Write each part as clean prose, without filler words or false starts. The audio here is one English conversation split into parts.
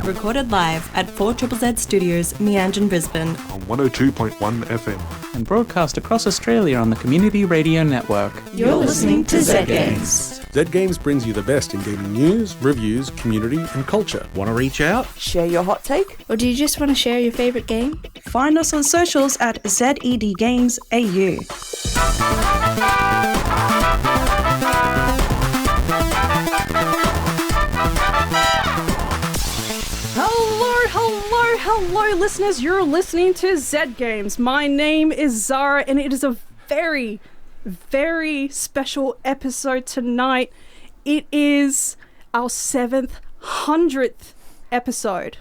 recorded live at 4ZZZ Studios, Meanjin, Brisbane. On 102.1 FM. And broadcast across Australia on the Community Radio Network. You're listening to Z Games. Z Games brings you the best in gaming news, reviews, community and culture. Want to reach out? Share your hot take? Or do you just want to share your favourite game? Find us on socials at ZEDGamesAU. Hello listeners, you're listening to Z Games. My name is Zara and it is a very, very special episode tonight. It is our 700th episode.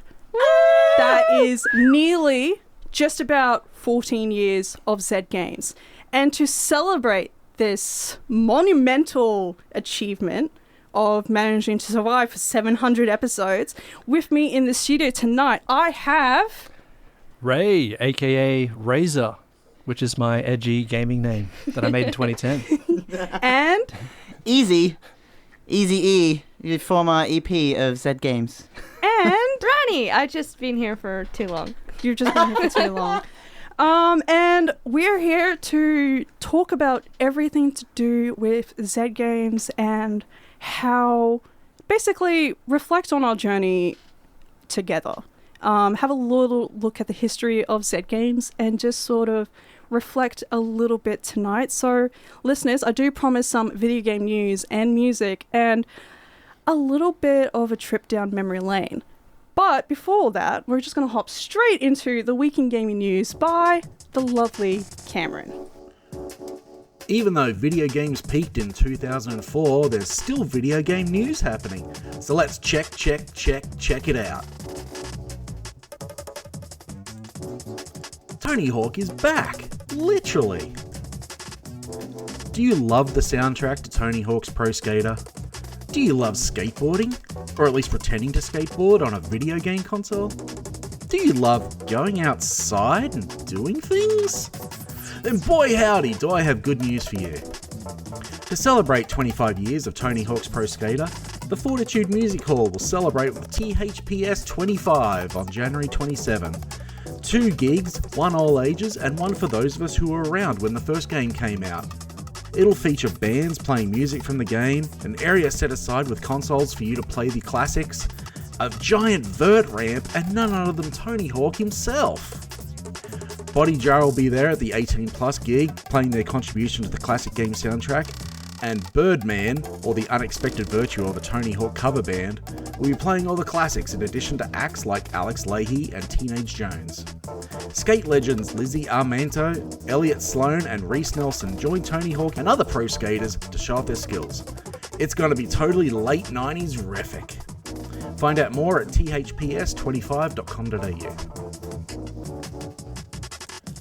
That is nearly just about 14 years of Z Games. And to celebrate this monumental achievement of managing to survive for 700 episodes, with me in the studio tonight, I have... Ray, aka Razor, which is my edgy gaming name that I made in 2010. And... Easy E, the former EP of Z Games. And... Ronnie, I've just been here for too long. You've just been here for too long. And we're here to talk about everything to do with Z Games and how basically reflect on our journey together. Have a little look at the history of Z Games and just sort of reflect a little bit tonight. So listeners, I do promise some video game news and music and a little bit of a trip down memory lane. But before that, we're just going to hop straight into the week in gaming news by the lovely Cameron. Even though video games peaked in 2004, there's still video game news happening. So let's check it out. Tony Hawk is back, literally. Do you love the soundtrack to Tony Hawk's Pro Skater? Do you love skateboarding? Or at least pretending to skateboard on a video game console? Do you love going outside and doing things? Then boy howdy, do I have good news for you. To celebrate 25 years of Tony Hawk's Pro Skater, the Fortitude Music Hall will celebrate with THPS 25 on January 27. 2 gigs, 1 all ages and 1 for those of us who were around when the first game came out. It'll feature bands playing music from the game, an area set aside with consoles for you to play the classics, a giant vert ramp and none other than Tony Hawk himself. Body Jar will be there at the 18 plus gig, playing their contribution to the classic game soundtrack, and Birdman, or the unexpected virtue of a Tony Hawk cover band, will be playing all the classics in addition to acts like Alex Leahy and Teenage Jones. Skate legends Lizzie Armento, Elliot Sloan and Reese Nelson join Tony Hawk and other pro skaters to show off their skills. It's going to be totally late 90s rific. Find out more at thps25.com.au.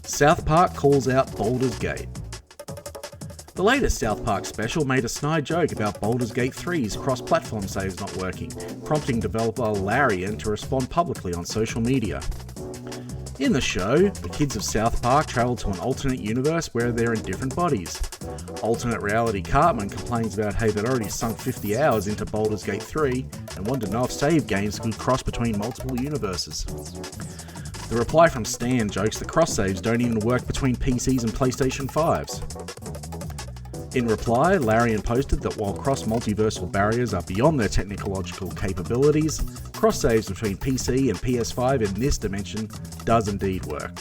South Park calls out Baldur's Gate. The latest South Park special made a snide joke about Baldur's Gate 3's cross-platform saves not working, prompting developer Larian to respond publicly on social media. In the show, the kids of South Park travel to an alternate universe where they're in different bodies. Alternate reality Cartman complains about how they'd already sunk 50 hours into Baldur's Gate 3 and wanted to know if save games could cross between multiple universes. The reply from Stan jokes that cross-saves don't even work between PCs and PlayStation 5s. In reply, Larian posted that while cross-multiversal barriers are beyond their technological capabilities, cross-saves between PC and PS5 in this dimension does indeed work.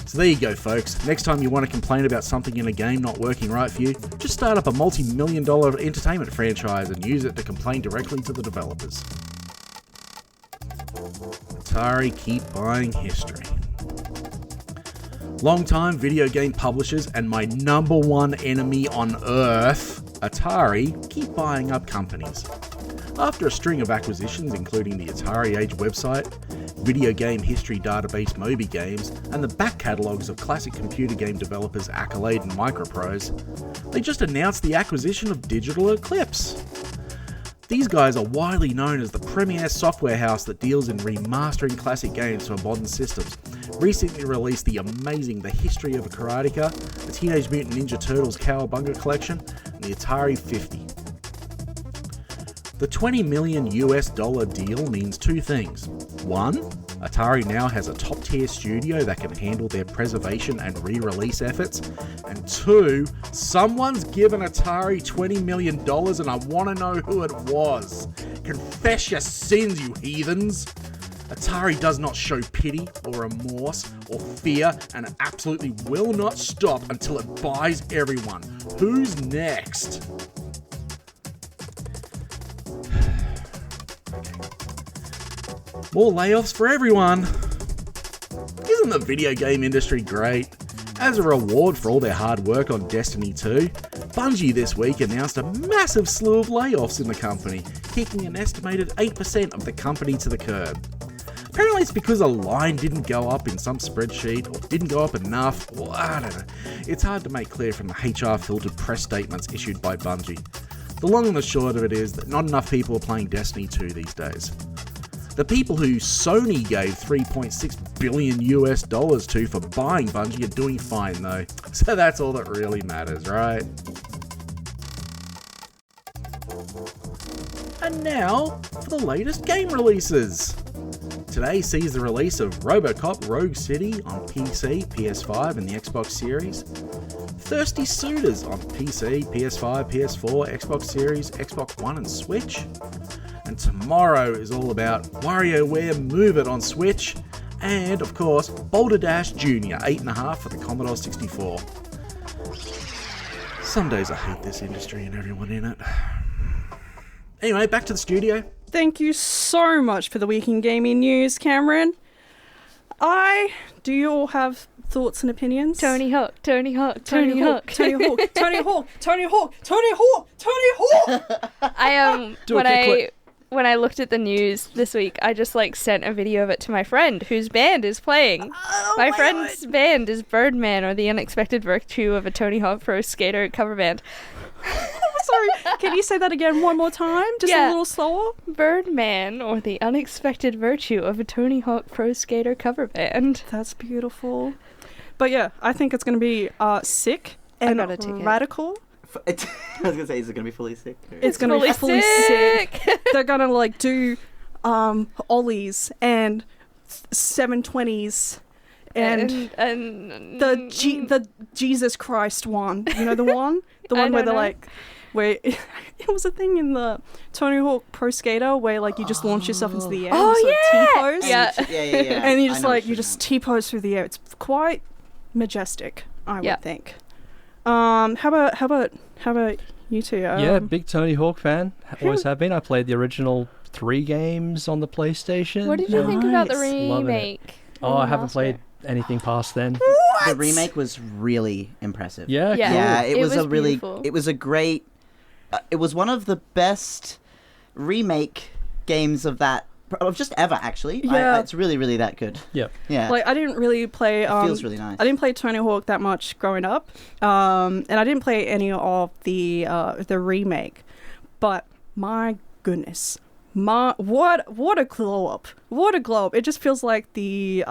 So there you go folks, next time you want to complain about something in a game not working right for you, just start up a multi-million-dollar entertainment franchise and use it to complain directly to the developers. Atari keep buying history. Longtime video game publishers and my number one enemy on earth, Atari, keep buying up companies. After a string of acquisitions including the Atari Age website, video game history database Moby Games, and the back catalogues of classic computer game developers Accolade and Microprose, they just announced the acquisition of Digital Eclipse. These guys are widely known as the premier software house that deals in remastering classic games for modern systems. Recently released the amazing The History of a Karateka, the Teenage Mutant Ninja Turtles Cowabunga collection, and the Atari 50. The $20 million deal means two things. One, Atari now has a top-tier studio that can handle their preservation and re-release efforts. And two, someone's given Atari $20 million and I want to know who it was. Confess your sins, you heathens. Atari does not show pity or remorse or fear and it absolutely will not stop until it buys everyone. Who's next? More layoffs for everyone. Isn't the video game industry great? As a reward for all their hard work on Destiny 2, Bungie this week announced a massive slew of layoffs in the company, kicking an estimated 8% of the company to the curb. Apparently it's because a line didn't go up in some spreadsheet or didn't go up enough, or I don't know. It's hard to make clear from the HR-filtered press statements issued by Bungie. The long and the short of it is that not enough people are playing Destiny 2 these days. The people who Sony gave $3.6 billion to for buying Bungie are doing fine though. So that's all that really matters, right? And now for the latest game releases. Today sees the release of RoboCop Rogue City on PC, PS5 and the Xbox Series. Thirsty Suitors on PC, PS5, PS4, Xbox Series, Xbox One and Switch. And tomorrow is all about WarioWare Move It on Switch. And, of course, Boulder Dash Jr. 8.5 for the Commodore 64. Some days I hate this industry and everyone in it. Anyway, back to the studio. Thank you so much for the week in gaming news, Cameron. Do you all have thoughts and opinions? Tony Hawk, Tony Hawk, Tony Hawk. Tony Hawk, Tony Hawk, Tony Hawk, Tony Hawk, Tony Hawk! When I looked at the news this week, I just sent a video of it to my friend whose band is playing. My friend's band is Birdman, or the Unexpected Virtue of a Tony Hawk Pro Skater cover band. Sorry, can you say that again one more time? Just a little slower? Birdman, or the Unexpected Virtue of a Tony Hawk Pro Skater cover band. That's beautiful. But yeah, I think it's going to be sick and radical. I was going to say, is it going to be fully sick? It's going to be fully sick. They're going to do ollies and 720s and the Jesus Christ one. You know the one? The one where they're where it was a thing in the Tony Hawk Pro Skater where you just launch yourself into the air. T-pose. Yeah. And you just T-pose through the air. It's quite majestic, I would think. How about you two? Yeah, big Tony Hawk fan. Always have been. I played the original 3 games on the PlayStation. What did you think about the remake? Oh, I haven't played anything past then. What? The remake was really impressive. Yeah, cool. Yeah, it was a really, beautiful. it was a great, it was one of the best remake games of just ever, actually. Yeah. It's really, really that good. Yeah. Yeah. I didn't really play... it feels really nice. I didn't play Tony Hawk that much growing up. And I didn't play any of the remake. But my goodness. What a glow up. What a glow up. It just feels like the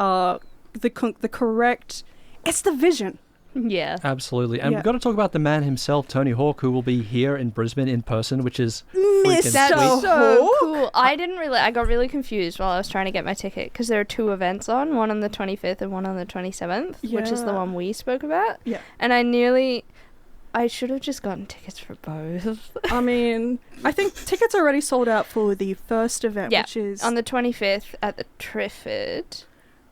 correct... It's the vision. Yeah. Absolutely. And we've got to talk about the man himself, Tony Hawk, who will be here in Brisbane in person, which is freaking sweet. That's so cool. I got really confused while I was trying to get my ticket because there are 2 events on, one on the 25th and one on the 27th, which is the one we spoke about. Yeah. And I should have just gotten tickets for both. I mean, I think tickets are already sold out for the first event, which is... on the 25th at the Triffid.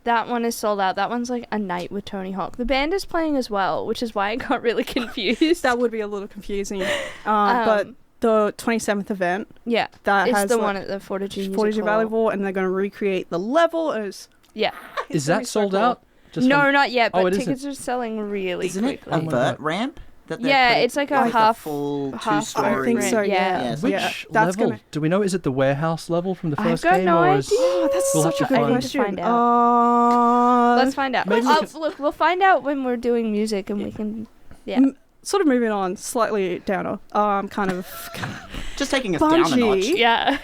That one is sold out. That one's a night with Tony Hawk. The band is playing as well, which is why I got really confused. That would be a little confusing. But the 27th event, that it's has the one at the Fortitude Valley Hall, and they're going to recreate the level as... Yeah. Is that sold out? No, not yet, but tickets are selling really Isn't quickly. Isn't it a vert ramp? It's like a half full half 2-story. I think so, yeah. Which level? Do we know? Is it the warehouse level from the first I've got game? no or idea. Oh, that's we'll such a have to good find question. Find out. Let's find out. Maybe Look, we'll find out when we're doing music and we can... Yeah. Sort of moving on, slightly downer. Kind of... Just taking us down a notch. Yeah.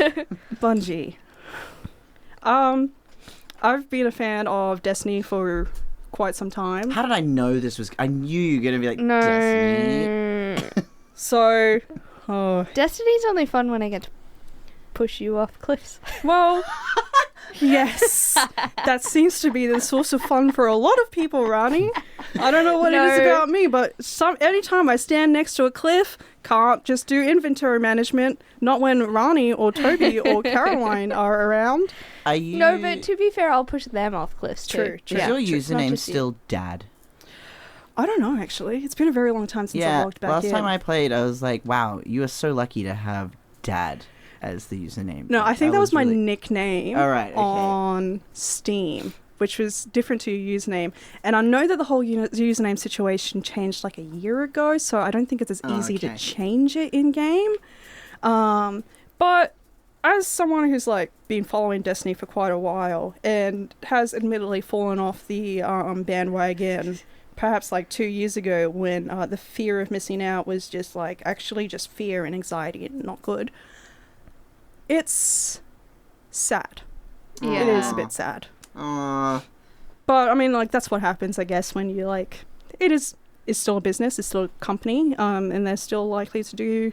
Bungie. I've been a fan of Destiny for quite some time. How did I know this was... I knew you were going to be like, No. Destiny. So... Destiny's only fun when I get to push you off cliffs. Well, yes, that seems to be the source of fun for a lot of people, Rani. I don't know what it is No. about me, but anytime I stand next to a cliff, can't just do inventory management. Not when Rani or Toby or Caroline are around. Are you? No, but to be fair, I'll push them off cliffs too. True, Is true. your It's not username just you. still Dad? I don't know, actually. It's been a very long time since I Yeah. logged back Last in. time I played, I was like, "Wow, you are so lucky to have Dad as the username." No, I think that was my really- nickname All right, okay. on Steam, which was different to your username. And I know that the whole username situation changed like a year ago, so I don't think it's as easy to okay. change it in game. But as someone who's like been following Destiny for quite a while and has admittedly fallen off the bandwagon perhaps like 2 years ago when the fear of missing out was just like actually just fear and anxiety and not good. It's sad. Yeah. It is a bit sad. But I mean, like, that's what happens, I guess, when you like it's still a business, it's still a company, and they're still likely to do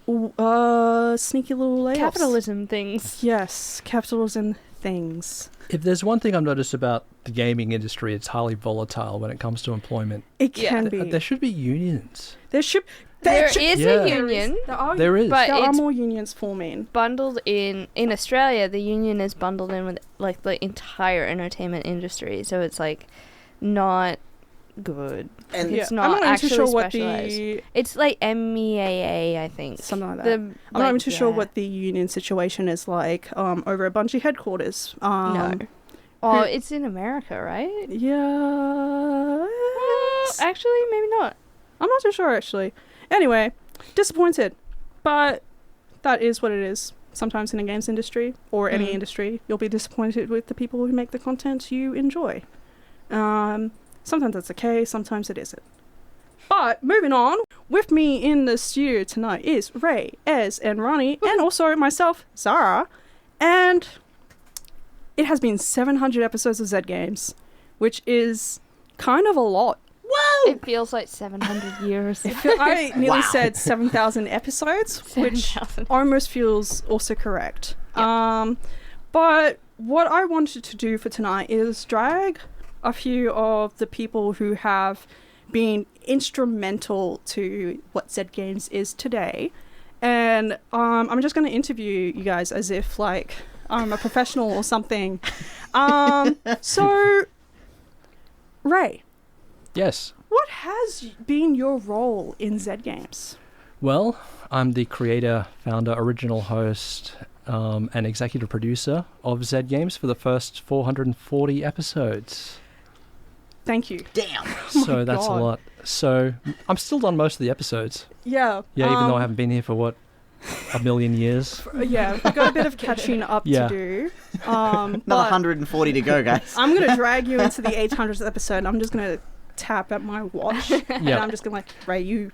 sneaky little layoffs. Capitalism things. Yes, capitalism things. If there's one thing I've noticed about the gaming industry, it's highly volatile when it comes to employment. It Yeah. can be. There should be unions. There should. There should- is Yeah. a union There is. But there are it's more unions forming. bundled in Australia. The union is bundled in with like the entire entertainment industry, so it's like not good. And It's I'm not not even actually too sure what specialized. the It's like MEAA, I think. something like that. The, I'm not even too sure yeah. what the union situation is like over at Bungie headquarters. No. Oh, it's in America, right? Yeah. Actually, maybe not. I'm not too sure, actually. Anyway, disappointed. But that is what it is. Sometimes in the games industry, or any industry, you'll be disappointed with the people who make the content you enjoy. Sometimes that's okay, sometimes it isn't. But moving on, with me in the studio tonight is Ray, Ez, and Ronnie, and also myself, Zara. And it has been 700 episodes of Z Games, which is kind of a lot. It feels like 700 years. I nearly said 7,000 episodes, which 7,000. almost feels also correct. But what I wanted to do for tonight is drag a few of the people who have been instrumental to what Z Games is today. And I'm just going to interview you guys as if, like, I'm a professional or something. So, Ray, Yes. what has been your role in Z Games? Well, I'm the creator, founder, original host, and executive producer of Z Games for the first 440 episodes. Thank you. Damn. So that's God. a lot. So I'm still on most of the episodes. Yeah. Yeah, even though I haven't been here for what, a million years. Yeah, we've got a bit of catching up Yeah. to do. Another But 140 to go, guys. I'm going to drag you into the 800th episode. I'm just going to tap at my watch. And Yeah. I'm just going to like, Ray, you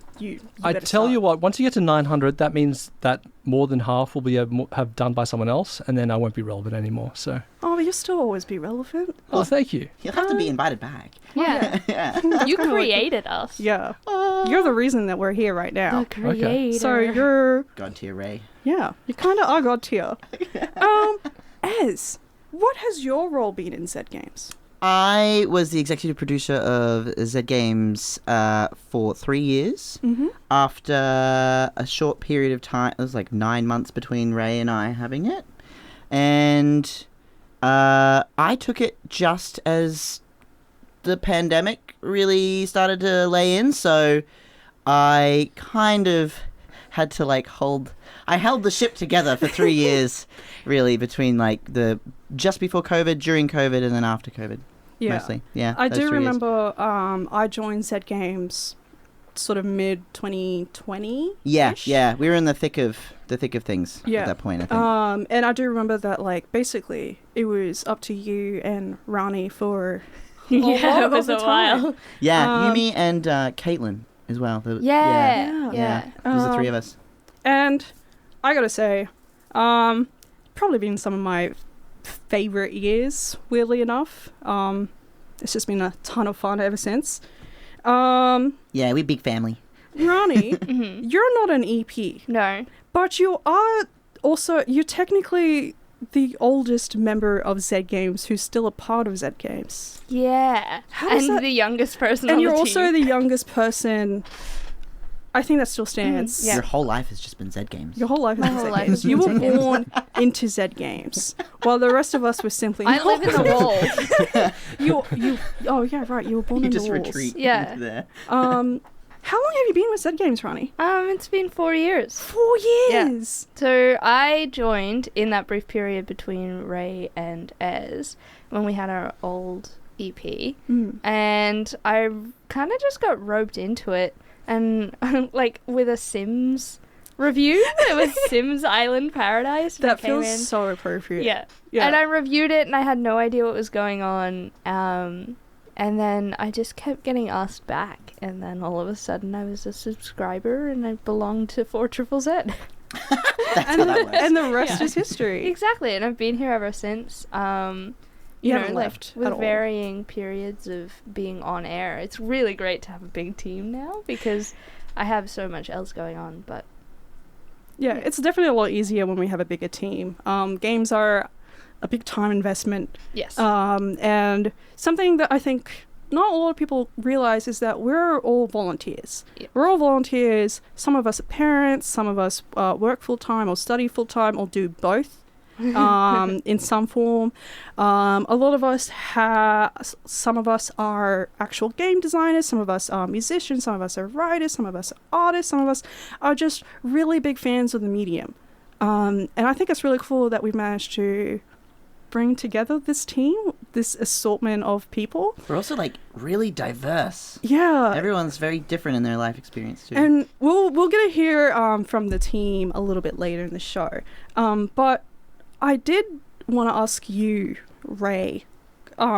I better tell you start. what, once you get to 900, that means that more than half will be have done by someone else, and then I won't be relevant anymore. So, Oh, but you'll still always be relevant. oh, thank you. You'll have to be invited back. Yeah. Yeah. You kinda like created us. Yeah. You're the reason that we're here right now. The creator. So you're, God tier Ray. yeah, you kind of are God tier. Ez, what has your role been in Z Games? I was the executive producer of Z Games for 3 years. Mm-hmm. After a short period of time, it was like 9 months between Ray and I having it. And I took it just as the pandemic really started to lay in. So I kind of had to like I held the ship together for 3 years, really, between like just before COVID, during COVID, and then after COVID. Yeah. Mostly. Yeah. I those do 3 years. remember I joined Z Games sort of mid 2020. Yeah. We were in the thick of things Yeah. at that point, I think. And I do remember that like basically it was up to you and Rani for a lot Yeah, it of was the a time. while. Yeah, Yumi and Caitlin as well. Yeah. Yeah. It was the 3 of us. And I gotta say, probably been some of my favorite years, weirdly enough. It's just been a ton of fun ever since. Yeah, we big family. Rani, you're not an EP, No. but you are also, you're technically the oldest member of Zed Games who's still a part of Zed Games. Yeah. does And that- the youngest person And on you're the also team. the youngest person. I think that still stands. Yeah. Your whole life has just been Zed Games. Your whole life My is whole Zed life Games. has You been were Zed Games. born into Zed Games, while the rest of us were simply. I live in the walls. You. Oh yeah, right. You were born You in just the walls. retreat Yeah. into there. How long have you been with Zed Games, Ronnie? It's been 4 years. 4 years. So I joined in that brief period between Ray and Ez when we had our old EP, and I kind of just got roped into it, and like with a Sims review. It was Sims Island Paradise. That I came feels in. so appropriate. Yeah. Yeah. And I reviewed it, and I had no idea what was going on. And then I just kept getting asked back, and then all of a sudden I was a subscriber, and I belonged to 4ZZZ. And the rest is history. Exactly, and I've been here ever since. You know, haven't like, left with at all. varying periods of being on air. It's really great to have a big team now because I have so much else going on. But Yeah, it's definitely a lot easier when we have a bigger team. Games are a big time investment. yes, And something that I think not a lot of people realize is that we're all volunteers. Yeah. We're all volunteers. Some of us are parents, some of us work full time or study full time or do both in some form. A lot of us some of us are actual game designers, some of us are musicians, some of us are writers, some of us are artists, some of us are just really big fans of the medium. And I think it's really cool that we've managed to bring together this team, this assortment of people. We're also like really diverse. Yeah. Everyone's very different in their life experience too. And we'll get to hear from the team a little bit later in the show. But I did want to ask you, Ray,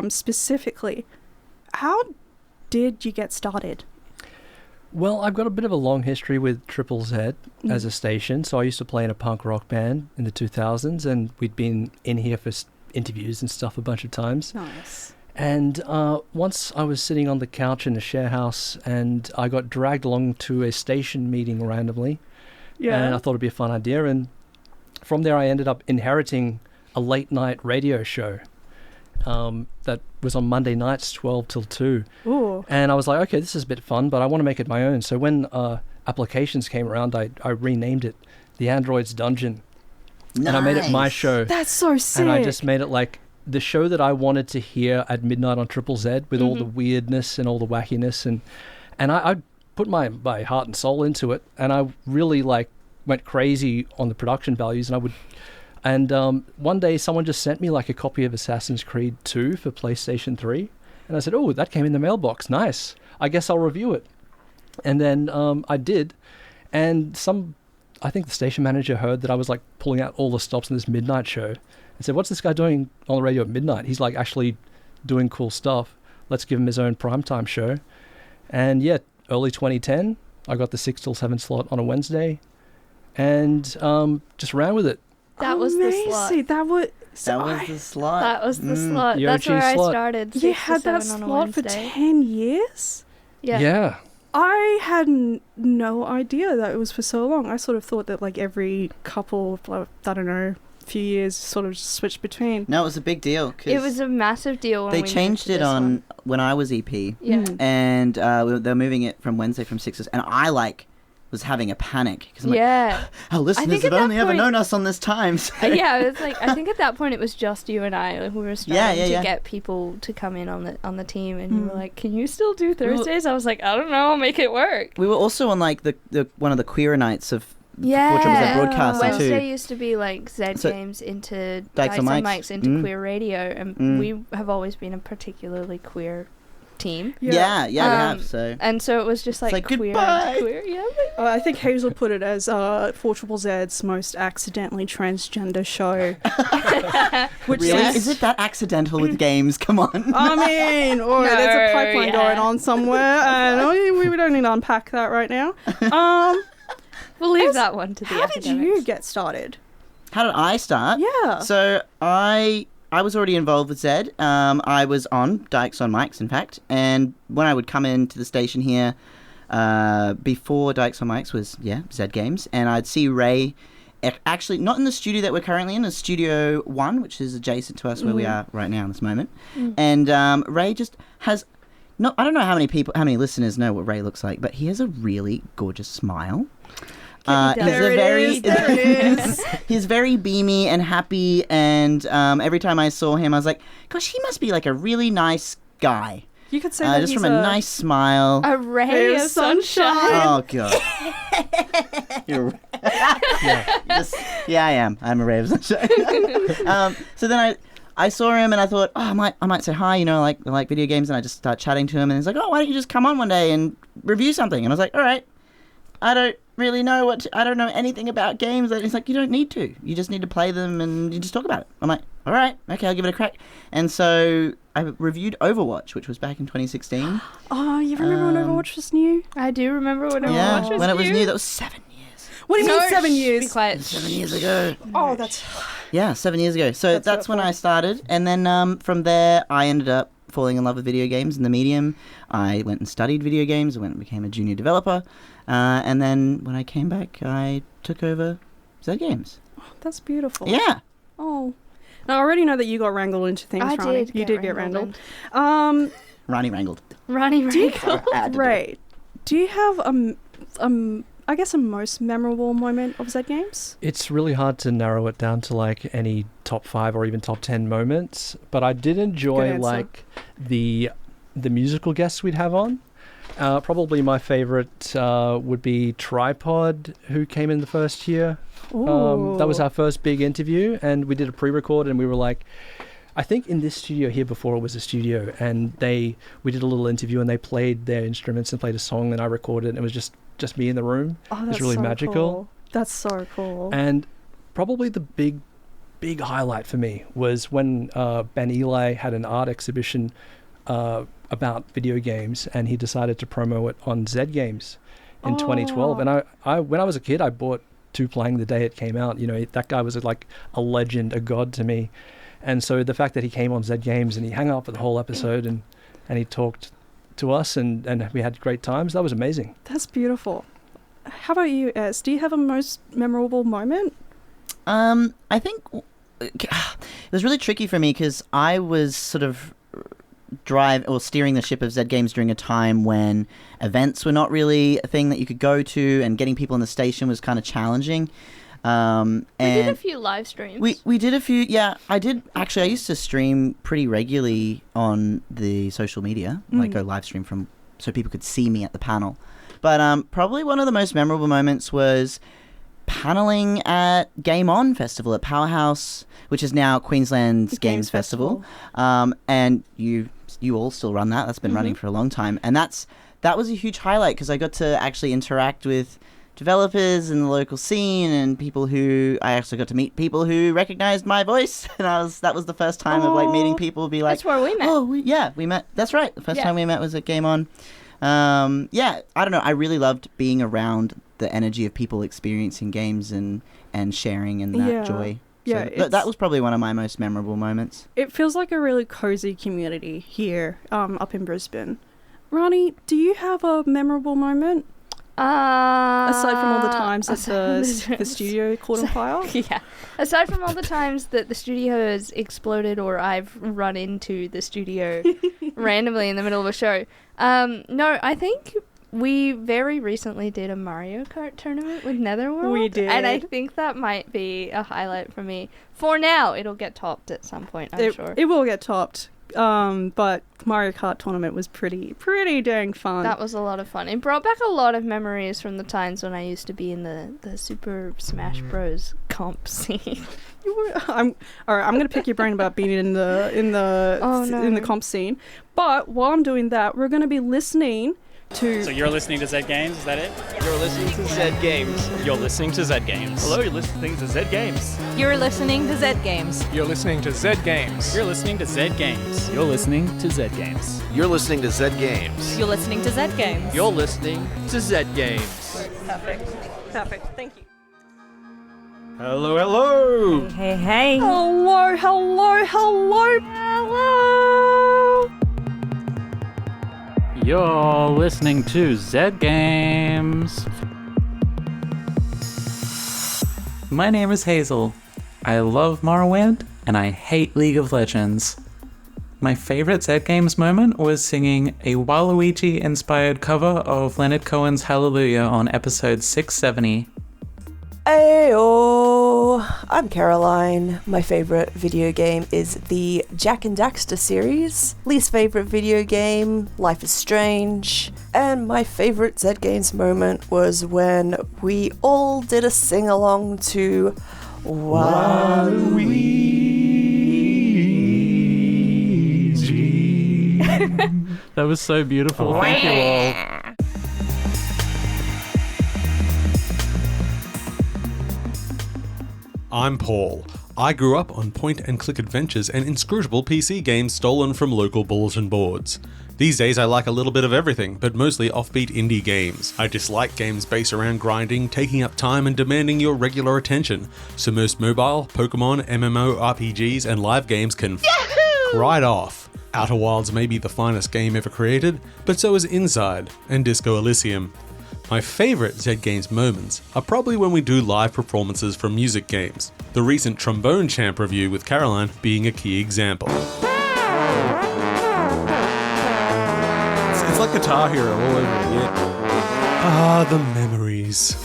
specifically, how did you get started? Well, I've got a bit of a long history with Triple Z as a station. So I used to play in a punk rock band in the 2000s, and we'd been in here for interviews and stuff a bunch of times. Nice. And once I was sitting on the couch in a share house, and I got dragged along to a station meeting randomly. Yeah. And I thought it'd be a fun idea. And from there, I ended up inheriting a late night radio show that was on Monday nights, 12 till 2. Ooh. And I was like, okay, this is a bit fun, but I want to make it my own. So when applications came around, I renamed it The Android's Dungeon. Nice. And I made it my show. That's so sick. And I just made it like the show that I wanted to hear at midnight on Triple Z with all the weirdness and all the wackiness. And I put my heart and soul into it. And I really like went crazy on the production values. And one day someone just sent me like a copy of Assassin's Creed 2 for PlayStation 3. And I said, oh, that came in the mailbox. Nice. I guess I'll review it. And then I did. And I think the station manager heard that I was like pulling out all the stops in this midnight show and said, what's this guy doing on the radio at midnight? He's like actually doing cool stuff. Let's give him his own primetime show. And yeah, early 2010, I got the 6 till 7 slot on a Wednesday and just ran with it. that was the slot. Amazing. That was the slot. That was the slot. The That's OG where slot. I started. You 6 to had that 7 on a slot for Wednesday. 10 years? Yeah. I had no idea that it was for so long. I sort of thought that like every couple of, like, I don't know, few years sort of switched between. No, it was a big deal. 'Cause It was a massive deal when they we moved changed to it this on one. when I was EP. Yeah. And they're moving it from Wednesday from 6, and I was having a panic because I'm like, Yeah. our listeners think have at that only ever point- known us on this time. So. Yeah, it was like I think at that point it was just you and I. Like we were starting yeah. to get people to come in on the team, and you were like, "Can you still do Thursdays?" I was like, "I don't know, I'll make it work." We were also on like the one of the queer nights of Yeah, 4ZZZ broadcasting Wednesday too. used to be like Zed So- Games into Dykes Dykes on on Mics. Mics into Mm. queer radio, and Mm. we have always been a particularly queer team. Yeah, we Um, have. So And so it was just like, like, queer goodbye. and queer. Yeah. I think Hazel put it as 4ZZZ's most accidentally transgender show. Which really, is, is it that accidental with games? Come on. I mean, there's a pipeline going on somewhere, and we don't need to unpack that right now. We'll leave that one to the How did academics. you get started? How did I start? Yeah. So I was already involved with Zed. I was on Dykes on Mics, in fact, and when I would come into the station here, before Dykes on Mics was Zed Games, and I'd see Ray actually not in the studio that we're currently in, Studio 1, which is adjacent to us where we are right now in this moment. And Ray just has... I don't know how many listeners know what Ray looks like, but he has a really gorgeous smile. There it is. He's very beamy and happy, and every time I saw him, I was like, gosh, he must be like a really nice guy. You could say that just he's from a nice smile. A ray of sunshine. Oh, God. I am. I'm a ray of sunshine. So then I saw him and I thought, I might say hi, I like video games, and I just start chatting to him, and he's like, why don't you just come on one day and review something? And I was like, all right, I don't really know I don't know anything about games. And he's like, you don't need to. You just need to play them and you just talk about it. I'm like, all right, okay, I'll give it a crack. And so I reviewed Overwatch, which was back in 2016. Oh, you remember when Overwatch was new? I do remember when Overwatch was new. When it was new, that was 7 years. What do you mean 7 years? Be quiet. 7 years ago. Oh, that's... Yeah, 7 years ago. So that's when I started. And then from there, I ended up falling in love with video games and the medium. I went and studied video games. I went and became a junior developer. And then when I came back, I took over Z Games. Oh, that's beautiful. Yeah. Oh. Now, I already know that you got wrangled into things, Ronnie. You did get wrangled. Ronnie wrangled. Ronnie wrangled. Right. Do you have I guess a most memorable moment of Z Games? It's really hard to narrow it down to like any top 5 or even top 10 moments, but I did enjoy like the musical guests we'd have on. Probably my favorite would be Tripod, who came in the first year. That was our first big interview, and we did a pre-record, and we were like, I think in this studio here before it was a studio, and we did a little interview, and they played their instruments and played a song, and I recorded it, and it was just me in the room. Oh, it was really magical. Cool. That's so cool. And probably the big highlight for me was when Ben Eli had an art exhibition about video games, and he decided to promo it on Z Games in 2012. And I when I was a kid, I bought 2 Playing the day it came out. That guy was like a legend, a god to me. And so the fact that he came on Z Games and he hung out for the whole episode and he talked to us and we had great times, that was amazing. That's beautiful. How about you, Ez? Do you have a most memorable moment? I think it was really tricky for me because I was sort of steering the ship of Z Games during a time when events were not really a thing that you could go to, and getting people in the station was kind of challenging. We did a few live streams. We did a few, yeah. I did, actually, I used to stream pretty regularly on the social media, like go live stream so people could see me at the panel. But probably one of the most memorable moments was paneling at Game On Festival at Powerhouse, which is now Queensland's Games Festival. And you all still run that. That's been running for a long time. And that was a huge highlight because I got to actually interact with developers in the local scene and people who I actually got to meet people who recognized my voice, and that was the first time of like meeting people be like, that's where we met. We met. That's right. The first time we met was at Game On. I don't know. I really loved being around the energy of people experiencing games and sharing in that joy. Yeah, so that was probably one of my most memorable moments. It feels like a really cozy community here up in Brisbane. Ronnie, do you have a memorable moment? Aside from all the times that the studio caught on fire? Yeah. Aside from all the times that the studio has exploded or I've run into the studio randomly in the middle of a show. No, I think we very recently did a Mario Kart tournament with Netherworld. We did. And I think that might be a highlight for me. For now, it'll get topped at some point, I'm sure. It will get topped. But Mario Kart tournament was pretty dang fun. That was a lot of fun. It brought back a lot of memories from the times when I used to be in the Super Smash Bros. Comp scene. I'm gonna pick your brain about being in the comp scene. But while I'm doing that, we're gonna be listening to... So you're listening to Z Games, is that it? You're listening to Z Games. You're listening to Z Games. Hello, you're listening to Z Games. You're listening to Z Games. You're listening to Z Games. You're listening to Z Games. You're listening to Z Games. You're listening to Z Games. You're listening to Z Games. You're listening to Z Games. Perfect. Thank you. Hello, hello. Hey. Hello. You're listening to Z Games. My name is Hazel. I love Morrowind, and I hate League of Legends. My favorite Zed Games moment was singing a Waluigi-inspired cover of Leonard Cohen's Hallelujah on episode 670. Ayo! I'm Caroline. My favourite video game is the Jak and Daxter series. Least favourite video game, Life is Strange. And my favourite Zed Games moment was when we all did a sing-along to Waluigi. That was so beautiful. Thank you all. I'm Paul. I grew up on point-and-click adventures and inscrutable PC games stolen from local bulletin boards. These days I like a little bit of everything, but mostly offbeat indie games. I dislike games based around grinding, taking up time and demanding your regular attention. So most mobile, Pokemon, MMO, RPGs and live games can right off. Outer Wilds may be the finest game ever created, but so is Inside and Disco Elysium. My favourite Zed Games moments are probably when we do live performances from music games, the recent Trombone Champ review with Caroline being a key example. It's like Guitar Hero all over again. Ah, the memories.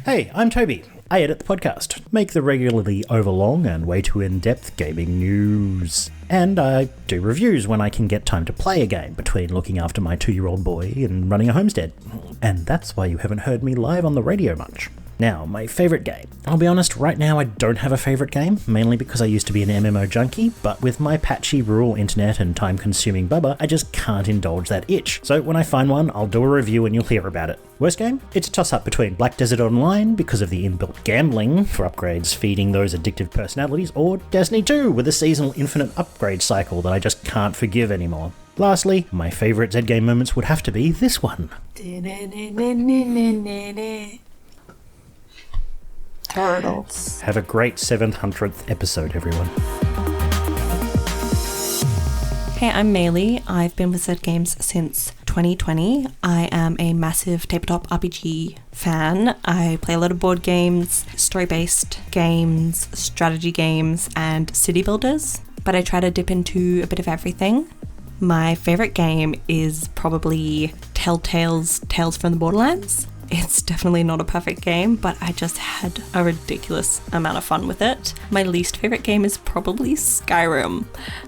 Hey, I'm Toby. I edit the podcast, make the regularly overlong and way too in-depth gaming news. And I do reviews when I can get time to play a game between looking after my 2-year-old boy and running a homestead. And that's why you haven't heard me live on the radio much. Now, my favourite game. I'll be honest, right now I don't have a favourite game, mainly because I used to be an MMO junkie, but with my patchy rural internet and time-consuming bubba, I just can't indulge that itch. So when I find one, I'll do a review and you'll hear about it. Worst game? It's a toss-up between Black Desert Online, because of the inbuilt gambling for upgrades feeding those addictive personalities, or Destiny 2, with a seasonal infinite upgrade cycle that I just can't forgive anymore. Lastly, my favourite Zed Game moments would have to be this one. Turtles. Have a great 700th episode, everyone. Hey, I'm Maylee. I've been with Zed Games since 2020. I am a massive tabletop RPG fan. I play a lot of board games, story-based games, strategy games, and city builders, but I try to dip into a bit of everything. My favourite game is probably Telltale's Tales from the Borderlands. It's definitely not a perfect game, but I just had a ridiculous amount of fun with it. My least favourite game is probably Skyrim,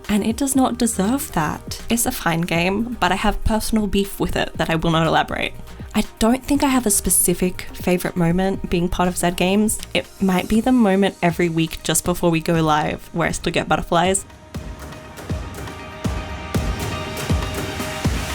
and it does not deserve that. It's a fine game, but I have personal beef with it that I will not elaborate. I don't think I have a specific favourite moment being part of Zed Games. It might be the moment every week just before we go live where I still get butterflies.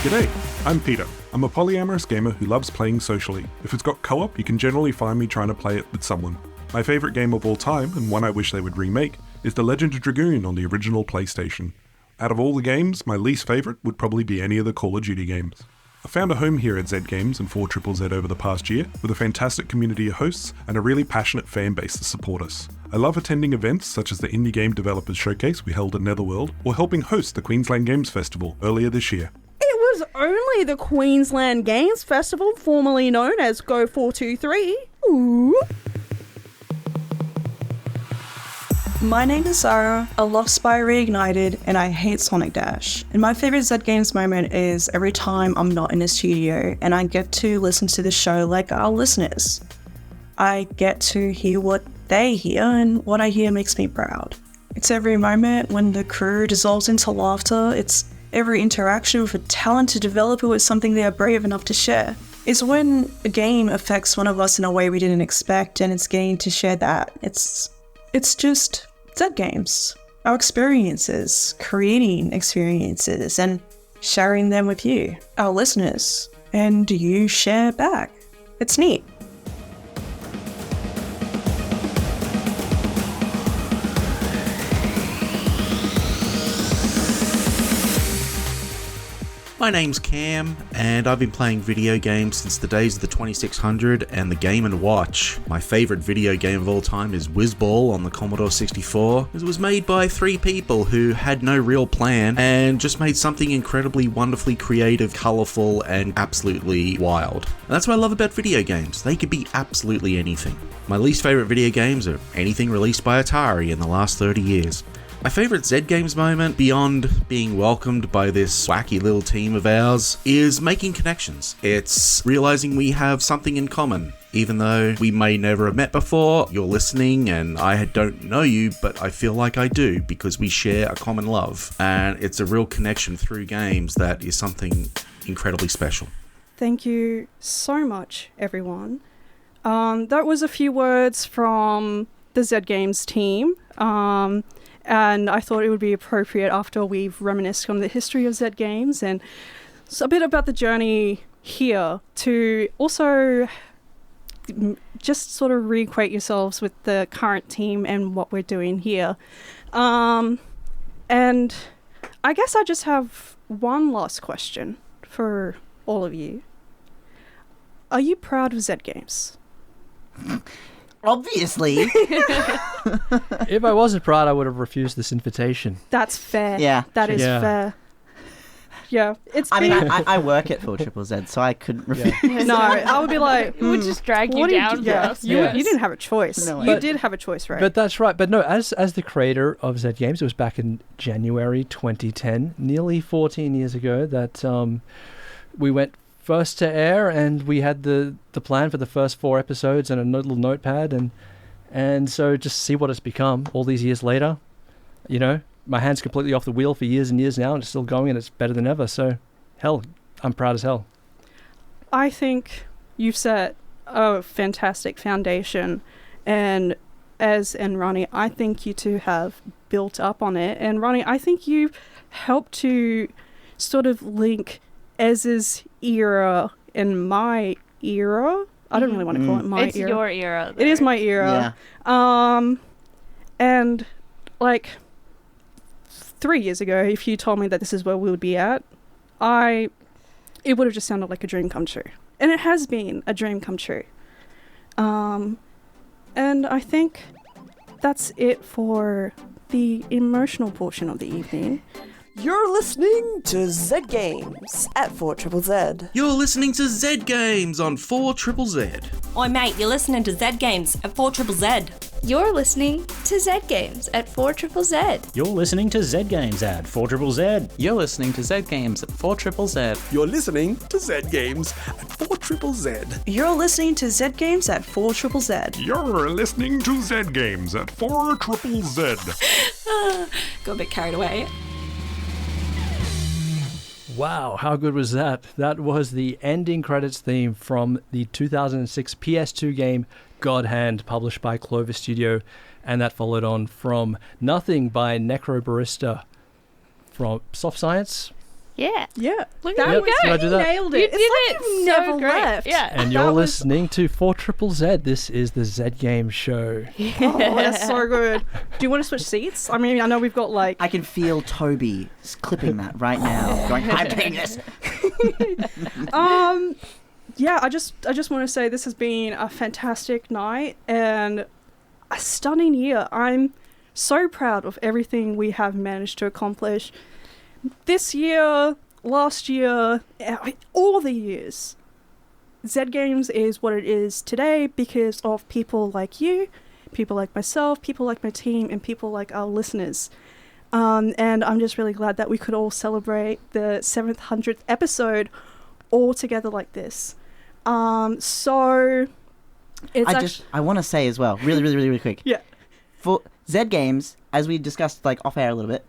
G'day, I'm Peter. I'm a polyamorous gamer who loves playing socially. If it's got co-op, you can generally find me trying to play it with someone. My favourite game of all time, and one I wish they would remake, is The Legend of Dragoon on the original PlayStation. Out of all the games, my least favourite would probably be any of the Call of Duty games. I found a home here at Zed Games and 4ZZZ over the past year, with a fantastic community of hosts and a really passionate fan base to support us. I love attending events such as the Indie Game Developers Showcase we held at Netherworld, or helping host the Queensland Games Festival earlier this year. It was only the Queensland Games Festival, formerly known as Go 423. Ooh. My name is Sarah, a Lost by Reignited, and I hate Sonic Dash. And my favourite Zed Games moment is every time I'm not in a studio and I get to listen to the show like our listeners. I get to hear what they hear, and what I hear makes me proud. It's every moment when the crew dissolves into laughter. It's every interaction with a talented developer with something they are brave enough to share. It's when a game affects one of us in a way we didn't expect, and it's getting to share that. It's just Zed Games. Our experiences, creating experiences, and sharing them with you, our listeners. And you share back. It's neat. My My name's Cam, and I've been playing video games since the days of the 2600 and the Game & Watch. My favourite video game of all time is Whizball on the Commodore 64. It was made by 3 people who had no real plan and just made something incredibly wonderfully creative, colourful, and absolutely wild. And that's what I love about video games. They could be absolutely anything. My least favourite video games are anything released by Atari in the last 30 years. My favourite Zed Games moment, beyond being welcomed by this wacky little team of ours, is making connections. It's realising we have something in common. Even though we may never have met before, you're listening and I don't know you, but I feel like I do because we share a common love. And it's a real connection through games that is something incredibly special. Thank you so much, everyone. That was a few words from the Zed Games team. And I thought it would be appropriate after we've reminisced on the history of Zed Games and a bit about the journey here to also just sort of reacquaint yourselves with the current team and what we're doing here. And I guess I just have one last question for all of you. Are you proud of Zed Games? Obviously. If I wasn't proud, I would have refused this invitation. That's fair. Yeah. That is Yeah. fair. Yeah. I mean, I work at 4ZZZ, so I couldn't refuse. No, I would be like, It would just drag you what did down for us. You Yes. didn't have a choice. No, You But- did have a choice, right? But that's right. But no, as the creator of Zed Games, it was back in January 2010, nearly 14 years ago, that we went first to air, and we had the plan for the first 4 episodes and a little notepad, and so just see what it's become all these years later. You know, my hand's completely off the wheel for years and years now, and it's still going, and it's better than ever. So, hell, I'm proud as hell. I think you've set a fantastic foundation, and Ez and Ronnie, I think you two have built up on it. And Ronnie, I think you've helped to sort of link Ez's era and my era. I don't really want to call it my It's era. your era. It is my era. And like 3 years ago, if you told me that this is where we would be at, it would have just sounded like a dream come true. And it has been a dream come true. And I think that's it for the emotional portion of the evening. You're listening to Zed Games at 4ZZZ. You're listening to Zed Games on 4ZZZ. Oi mate, you're listening to Zed Games at 4ZZZ. You're listening to Zed Games at 4ZZZ. You're listening to Zed Games at 4ZZZ. You're listening to Zed Games at 4ZZZ. You're listening to Zed Games at 4ZZZ. You're listening to Zed Games at 4ZZZ. You're listening to Zed Games at 4ZZZ. Got a bit carried away. Wow, how good was that? That was the ending credits theme from the 2006 PS2 game God Hand, published by Clover Studio, and that followed on from Nothing by Necrobarista from Soft Science. Yeah. Yeah. Look That at was, you Did I go. do that? nailed it. You It's did like it you've so never great. left. Yeah. And you're listening to 4ZZZ. This is the Zed Game Show. Oh, that's so good. Do you want to switch seats? I mean, I know we've got like... I can feel Toby clipping that right now. Going, I'm doing this. Yeah, I just want to say this has been a fantastic night and a stunning year. I'm so proud of everything we have managed to accomplish this year, last year, all the years. Zed Games is what it is today because of people like you, people like myself, people like my team, and people like our listeners. And I'm just really glad that we could all celebrate the 700th episode all together like this. So it's I want to say as well, really quick. Yeah. For Zed Games, as we discussed like off air a little bit,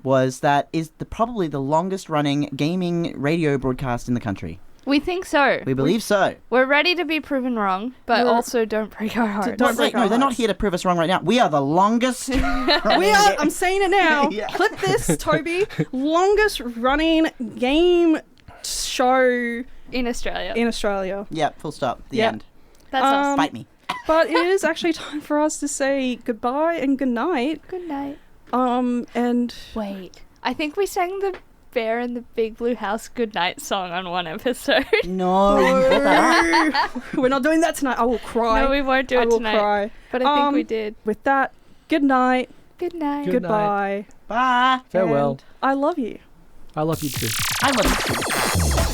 is probably the longest running gaming radio broadcast in the country. We think so. We believe so. We're ready to be proven wrong, but also don't break our hearts. No, they're not here to prove us wrong right now. We are the longest. I'm saying it now. Yeah. Clip this, Toby. Longest running game show in Australia. Yeah, full stop. The Yeah. end. That's us. Bite me. But it is actually time for us to say goodbye and good night. Good night. And Wait. I think we sang the Bear in the Big Blue House Goodnight song on one episode. No. We're not doing that tonight. I will cry. No, we won't do I it will tonight. cry. But I think we did. With that, good night. Good night. Good Goodbye. Bye. Farewell. And I love you. I love you too. I love you too.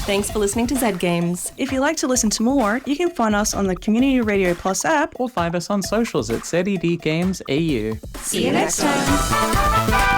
Thanks for listening to Zed Games. If you'd like to listen to more, you can find us on the Community Radio Plus app Or find us on socials at ZED Games AU. See you next time.